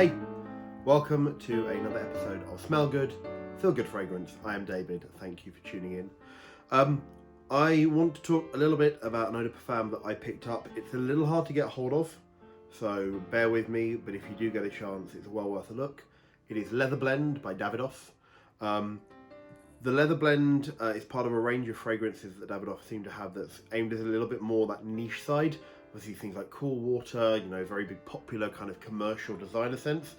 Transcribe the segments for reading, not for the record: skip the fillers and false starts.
Hey, welcome to another episode of Smell Good, Feel Good Fragrance. I am David, thank you for tuning in. I want to talk a little bit about an eau de parfum that I picked up. It's a little hard to get hold of, so bear with me, but if you do get a chance, it's well worth a look. It is Leather Blend by Davidoff. The Leather Blend is part of a range of fragrances that Davidoff seem to have that's aimed at a little bit more that niche side. Obviously things like Cool Water, very big popular kind of commercial designer scents.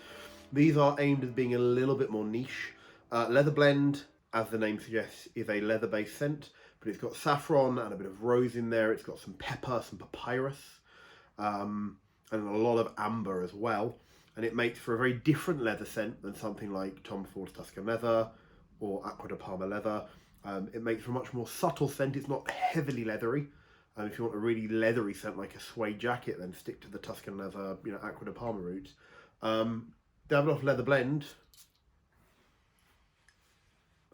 These are aimed at being a little bit more niche. Leather Blend, as the name suggests, is a leather-based scent, but it's got saffron and a bit of rose in there. It's got some pepper, some papyrus, and a lot of amber as well. And it makes for a very different leather scent than something like Tom Ford's Tuscan Leather or Acqua di Parma Leather. It makes for a much more subtle scent. It's not heavily leathery. If you want a really leathery scent like a suede jacket, then stick to the Tuscan Leather, Acqua di Parma route. Davidoff Leather Blend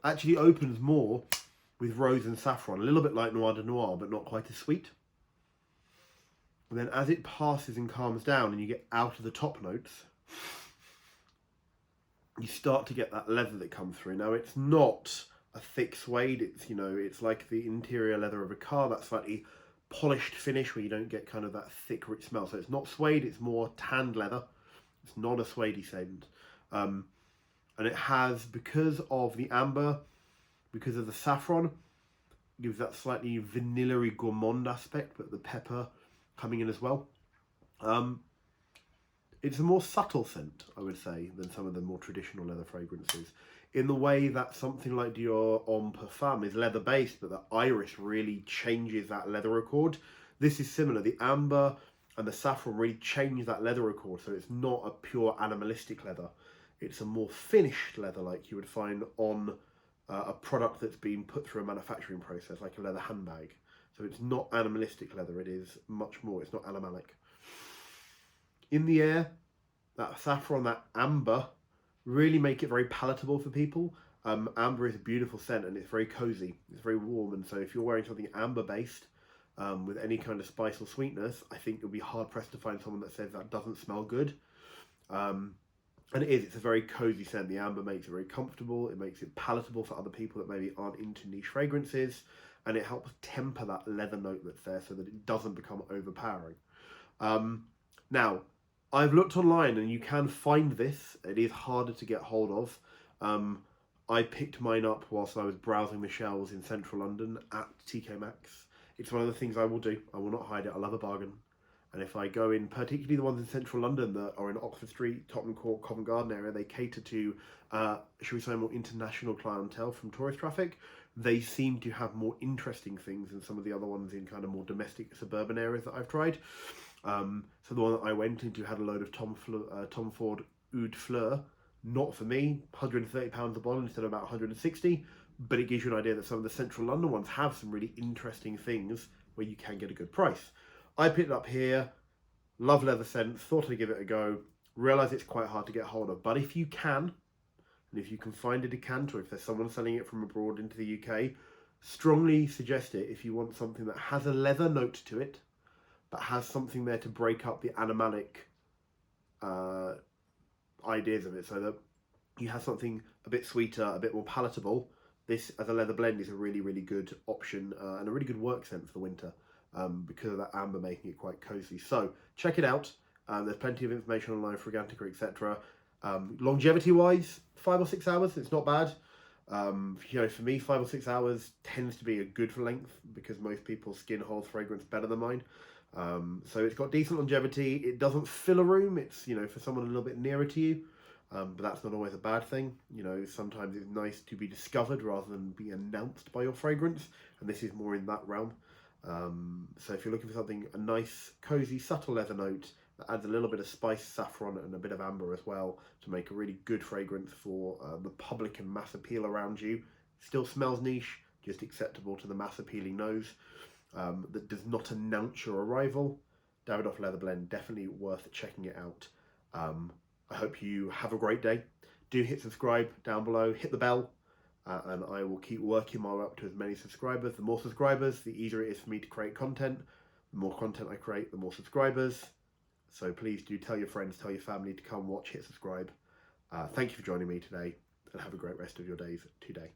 actually opens more with rose and saffron, a little bit like Noir de Noir, but not quite as sweet. And then as it passes and calms down and you get out of the top notes, you start to get that leather that comes through. Now it's not a thick suede, it's like the interior leather of a car, that slightly polished finish where you don't get kind of that thick rich smell. So it's not suede, it's more tanned leather. It's not a suede scent. And it has, because of the amber, because of the saffron, gives that slightly vanilla-y gourmand aspect, but the pepper coming in as well. It's a more subtle scent, I would say, than some of the more traditional leather fragrances, in the way that something like Dior Homme Parfum is leather-based, but the iris really changes that leather accord. This is similar. The amber and the saffron really change that leather accord, so it's not a pure animalistic leather. It's a more finished leather, like you would find on a product that's been put through a manufacturing process, like a leather handbag. So it's not animalistic leather, it is much more, it's not animalic. In the air, that saffron, that amber, really make it very palatable for people. Amber is a beautiful scent and it's very cozy, it's very warm, and so if you're wearing something amber based with any kind of spice or sweetness, I think you'll be hard pressed to find someone that says that doesn't smell good. And it's a very cozy scent. The amber makes it very comfortable, it makes it palatable for other people that maybe aren't into niche fragrances, and it helps temper that leather note that's there so that it doesn't become overpowering. Now, I've looked online and you can find this. It is harder to get hold of. I picked mine up whilst I was browsing the shelves in central London at TK Maxx. It's one of the things I will do. I will not hide it. I love a bargain. And if I go in, particularly the ones in central London that are in Oxford Street, Tottenham Court, Covent Garden area, they cater to, shall we say, more international clientele from tourist traffic. They seem to have more interesting things than some of the other ones in kind of more domestic suburban areas that I've tried. So the one that I went into had a load of Tom Ford Oud Fleur. Not for me, £130 a bottle instead of about 160, but it gives you an idea that some of the central London ones have some really interesting things where you can get a good price. I picked it up here, love leather scents, thought I'd give it a go, realise it's quite hard to get hold of, but if you can, and if you can find a decanter, if there's someone selling it from abroad into the UK, strongly suggest it if you want something that has a leather note to it, but has something there to break up the animalic ideas of it, so that you have something a bit sweeter, a bit more palatable. This, as a leather blend, is a really, really good option and a really good work scent for winter. Because of that amber making it quite cozy. So check it out. There's plenty of information online, Fragrantica, etc. Longevity wise, 5 or 6 hours, it's not bad. For me, 5 or 6 hours tends to be a good length because most people's skin holds fragrance better than mine. So it's got decent longevity. It doesn't fill a room. It's, for someone a little bit nearer to you. But that's not always a bad thing. Sometimes it's nice to be discovered rather than be announced by your fragrance. And this is more in that realm. So if you're looking for something, a nice, cozy, subtle leather note that adds a little bit of spice, saffron, and a bit of amber as well to make a really good fragrance for the public and mass appeal around you. Still smells niche, just acceptable to the mass appealing nose. That does not announce your arrival. Davidoff Leather Blend, definitely worth checking it out. I hope you have a great day. Do hit subscribe down below, hit the bell. And I will keep working my way up to as many subscribers. The more subscribers, the easier it is for me to create content. The more content I create, the more subscribers. So please do tell your friends, tell your family to come watch, hit subscribe. Thank you for joining me today, and have a great rest of your days today.